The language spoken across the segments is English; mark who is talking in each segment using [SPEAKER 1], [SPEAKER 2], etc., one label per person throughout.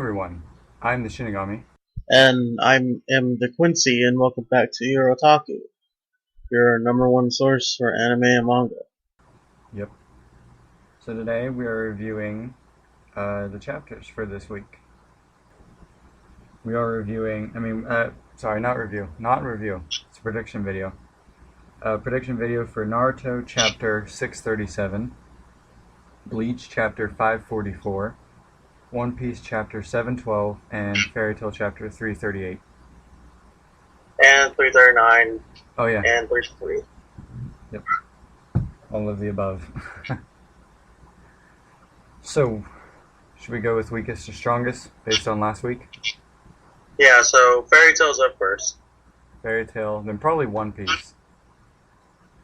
[SPEAKER 1] everyone, I'm the Shinigami.
[SPEAKER 2] And I am the Quincy, and welcome back to YourOtaku, your number one source for anime and manga.
[SPEAKER 1] Yep. So today we are reviewing the chapters for this week. We are reviewing, not review, it's a prediction video. Prediction video for Naruto Chapter 637, Bleach Chapter 544, One Piece Chapter 712, and Fairy Tail Chapter 338.
[SPEAKER 2] And 339.
[SPEAKER 1] Oh yeah.
[SPEAKER 2] And 343.
[SPEAKER 1] Yep. All of the above. So, should we go with weakest to strongest based on last week?
[SPEAKER 2] Yeah, so Fairy Tail's up first.
[SPEAKER 1] Fairy Tail, then probably One Piece.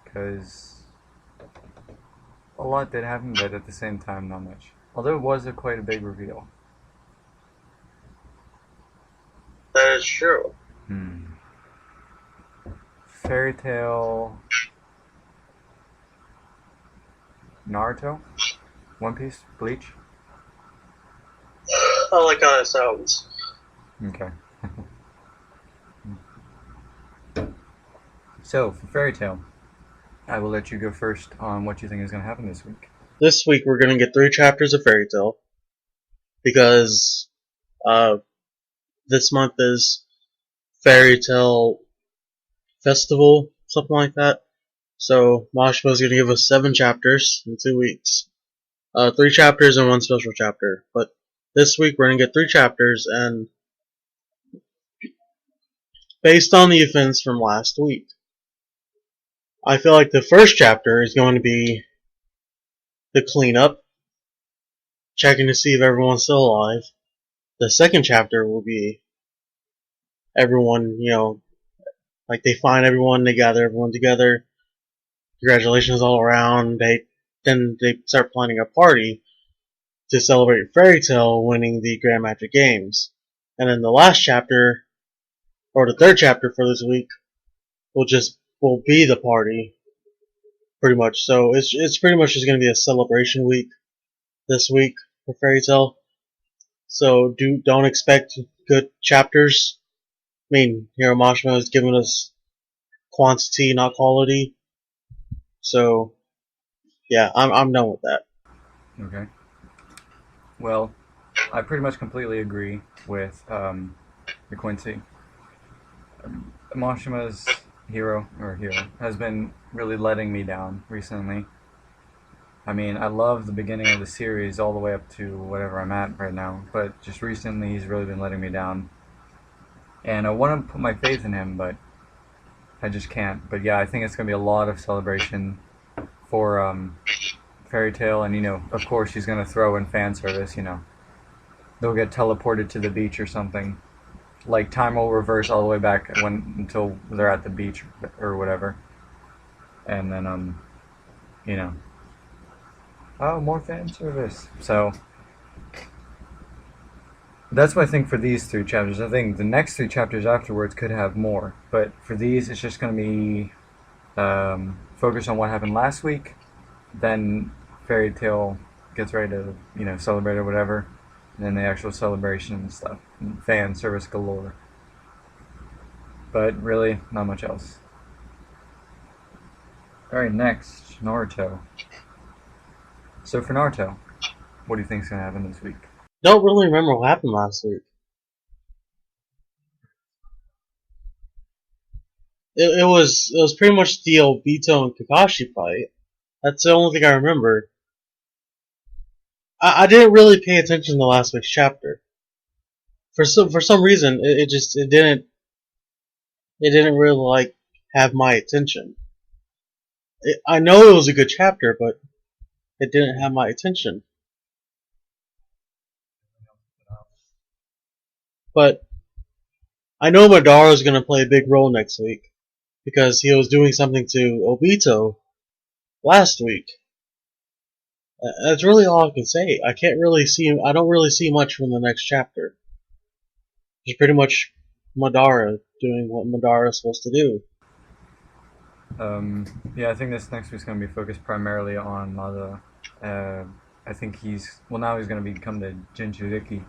[SPEAKER 1] Because a lot did happen, but at the same time, not much. Although it was quite a big reveal.
[SPEAKER 2] That is true.
[SPEAKER 1] Fairy Tail, Naruto, One Piece, Bleach.
[SPEAKER 2] I like how it sounds.
[SPEAKER 1] Okay. So, for Fairy Tail, I will let you go first on what you think is going to happen this week.
[SPEAKER 2] This week we're going to get 3 chapters of Fairy Tail, because this month is Fairy Tail Festival, something like that. So Mashima's going to give us 7 chapters in 2 weeks. 3 chapters and 1 special chapter. But this week we're going to get 3 chapters, and based on the events from last week, I feel like the first chapter is going to be the cleanup, checking to see if everyone's still alive. The second chapter will be everyone, like they find everyone, they gather everyone together, congratulations all around. Then they start planning a party to celebrate Fairy Tail winning the Grand Magic Games. And then the last chapter, or the third chapter for this week, will be the party, pretty much. So it's pretty much just going to be a celebration week this week for Fairy Tail. So don't expect good chapters. I mean, Mashima has given us quantity, not quality. So yeah, I'm done with that.
[SPEAKER 1] Okay. Well, I pretty much completely agree with the Quincy. Mashima's hero has been really letting me down recently. I mean, I love the beginning of the series all the way up to whatever I'm at right now, but just recently he's really been letting me down. And I want to put my faith in him, but I just can't. But yeah, I think it's going to be a lot of celebration for Fairy Tail, and of course he's going to throw in fan service. They'll get teleported to the beach or something. Like time will reverse all the way back until they're at the beach or whatever, and then oh, more fan service. So that's what I think for these 3 chapters. I think the next 3 chapters afterwards could have more, but for these it's just going to be focused on what happened last week. Then Fairy Tail gets ready to celebrate or whatever, and then the actual celebration and stuff, and fan service galore. But really, not much else. Alright, next, Naruto. So for Naruto, what do you think is going to happen this week?
[SPEAKER 2] Don't really remember what happened last week. It was pretty much the Obito and Kakashi fight. That's the only thing I remember. I didn't really pay attention to last week's chapter. For some reason, it didn't really have my attention. I know it was a good chapter, but it didn't have my attention. But I know Madara is going to play a big role next week, because he was doing something to Obito last week. That's really all I can say. I don't really see much from the next chapter. It's pretty much Madara doing what Madara is supposed to do.
[SPEAKER 1] Yeah, I think this next week's going to be focused primarily on Madara. I think now he's going to become the Jinchuriki,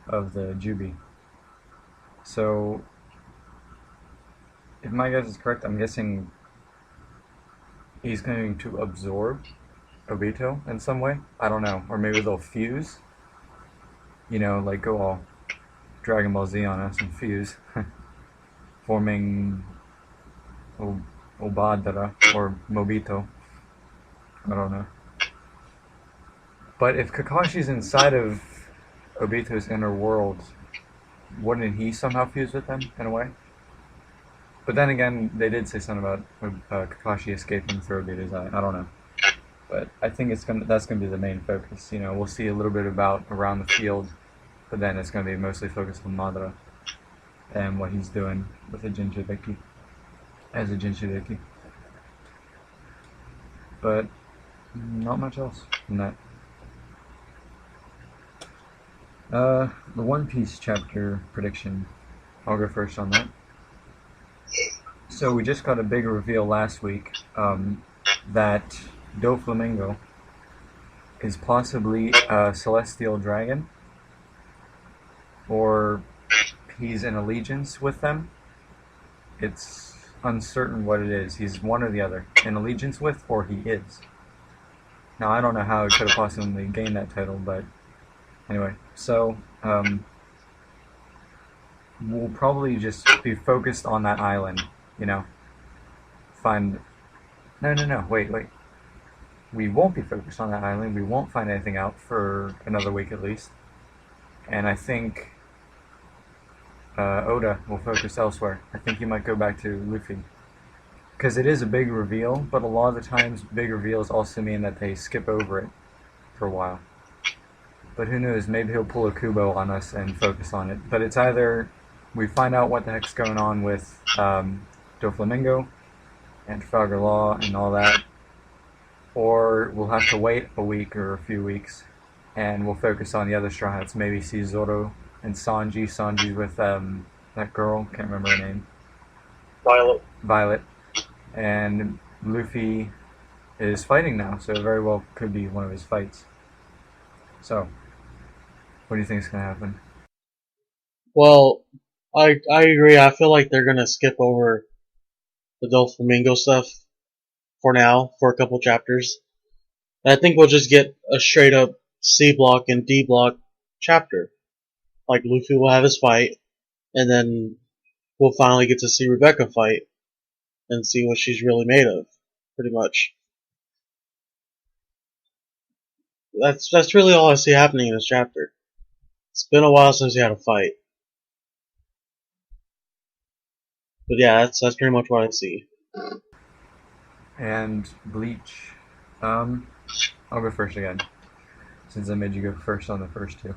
[SPEAKER 1] of the Jubi. So, if my guess is correct, I'm guessing he's going to absorb Obito in some way. I don't know. Or maybe they'll fuse. You know, like go all Dragon Ball Z on us and fuse, forming Obadara or Mobito. I don't know. But if Kakashi's inside of Obito's inner world, wouldn't he somehow fuse with them in a way? But then again, they did say something about Kakashi escaping through Obito's eye. I don't know. But I think that's gonna be the main focus. You know, we'll see a little bit about around the field, but then it's gonna be mostly focused on Madara and what he's doing with the Jinchuriki as a Jinchuriki. But not much else from that. The One Piece chapter prediction. I'll go first on that. So we just got a big reveal last week that Doflamingo is possibly a celestial dragon, or he's in allegiance with them. It's uncertain what it is. He's one or the other. In allegiance with, or he is. Now, I don't know how it could have possibly gained that title, but anyway. So, we'll probably just be focused on that island, you know. Find... No, wait. We won't be focused on that island. We won't find anything out for another week at least. And I think Oda will focus elsewhere. I think he might go back to Luffy. Because it is a big reveal, but a lot of the times big reveals also mean that they skip over it for a while. But who knows, maybe he'll pull a Kubo on us and focus on it. But it's either we find out what the heck's going on with Doflamingo and Trafalgar Law and all that, or we'll have to wait a week or a few weeks and we'll focus on the other Straw Hats. Maybe see Zoro and Sanji. Sanji's with that girl, can't remember her name. Violet. And Luffy is fighting now, so it very well could be one of his fights. So, what do you think is going to happen?
[SPEAKER 2] Well, I agree. I feel like they're gonna skip over the Doflamingo stuff for now, for a couple chapters. And I think we'll just get a straight up C block and D block chapter. Like Luffy will have his fight, and then we'll finally get to see Rebecca fight and see what she's really made of, pretty much. That's really all I see happening in this chapter. It's been a while since we had a fight. But yeah, that's pretty much what I see.
[SPEAKER 1] And Bleach. I'll go first again, since I made you go first on the first two.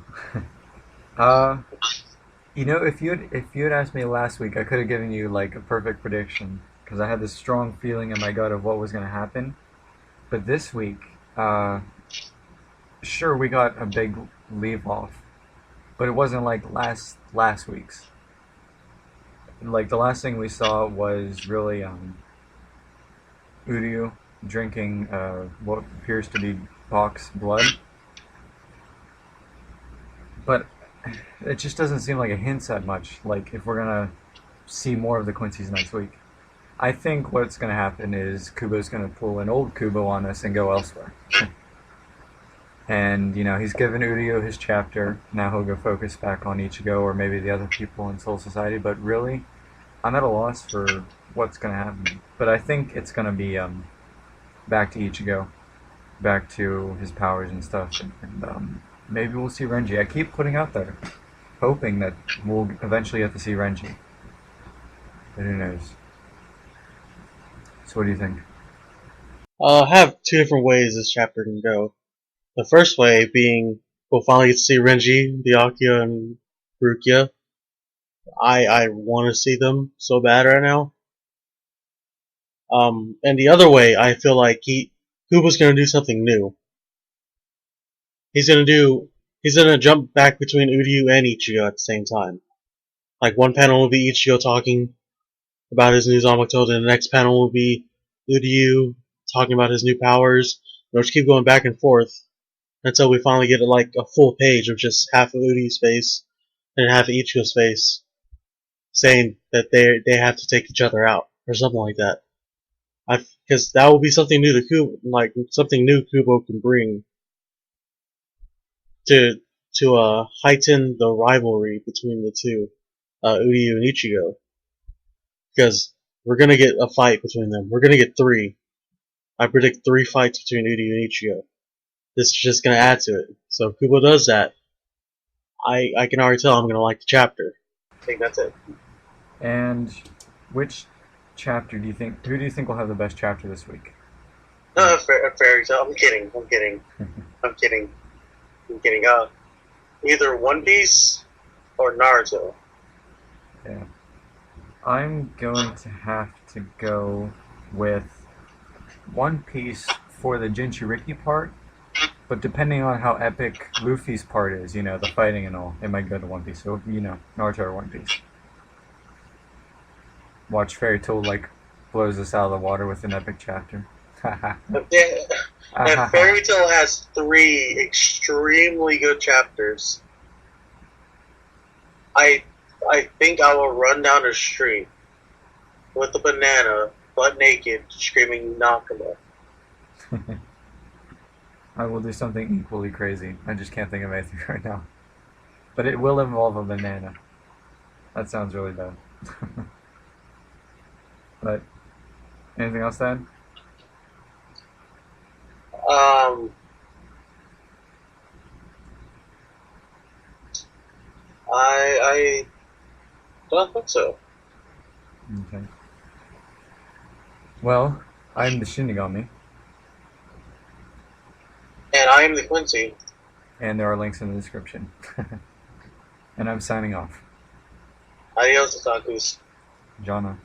[SPEAKER 1] You know, if you had asked me last week, I could have given you like a perfect prediction because I had this strong feeling in my gut of what was going to happen. But this week, sure we got a big leave off, but it wasn't like last week's. Like the last thing we saw was really Uryu drinking what appears to be Bach's blood, but it just doesn't seem like it hints at much. Like if we're gonna see more of the Quincy's next week, I think what's gonna happen is Kubo's gonna pull an old Kubo on us and go elsewhere. And you know he's given Uryu his chapter. Now he'll go focus back on Ichigo or maybe the other people in Soul Society. But really, I'm at a loss for what's gonna happen. But I think it's gonna be back to Ichigo, back to his powers and stuff, and maybe we'll see Renji. I keep putting out there, hoping that we'll eventually get to see Renji. But who knows? So what do you think?
[SPEAKER 2] I have two different ways this chapter can go. The first way being we'll finally get to see Renji, Byakuya, and Rukia. I want to see them so bad right now. And the other way, I feel like Kubo's gonna do something new. He's gonna jump back between Uryu and Ichigo at the same time. Like one panel will be Ichigo talking about his new Zanpakuto, and the next panel will be Uryu talking about his new powers. They'll just keep going back and forth until we finally get like a full page of just half of Uryu's face and have Ichigo's face saying that they have to take each other out or something like that. Because that will be something new to Kubo, like something new Kubo can bring to heighten the rivalry between the two, Uryu and Ichigo. Because we're gonna get a fight between them. We're gonna get 3. I predict 3 fights between Uryu and Ichigo. This is just gonna add to it. So if Kubo does that, I can already tell I'm gonna like the chapter. I think that's it.
[SPEAKER 1] And which chapter do you think? Who do you think will have the best chapter this week?
[SPEAKER 2] A fairy tale. I'm kidding. I'm kidding. I'm kidding. I'm kidding. Either One Piece or Naruto.
[SPEAKER 1] Yeah. I'm going to have to go with One Piece for the Jinchuriki part, but depending on how epic Luffy's part is, you know, the fighting and all, it might go to One Piece. So, you know, Naruto or One Piece. Watch Fairy Tail, like, blows us out of the water with an epic chapter.
[SPEAKER 2] And Fairy Tail has 3 extremely good chapters. I think I will run down the street with a banana, butt naked, screaming Nakama.
[SPEAKER 1] I will do something equally crazy. I just can't think of anything right now. But it will involve a banana. That sounds really bad. But, anything else, Dad?
[SPEAKER 2] I don't think so.
[SPEAKER 1] Okay. Well, I'm the Shinigami,
[SPEAKER 2] And I am the Quincy.
[SPEAKER 1] and there are links in the description. And I'm signing off.
[SPEAKER 2] Adios, otakus.
[SPEAKER 1] Jana.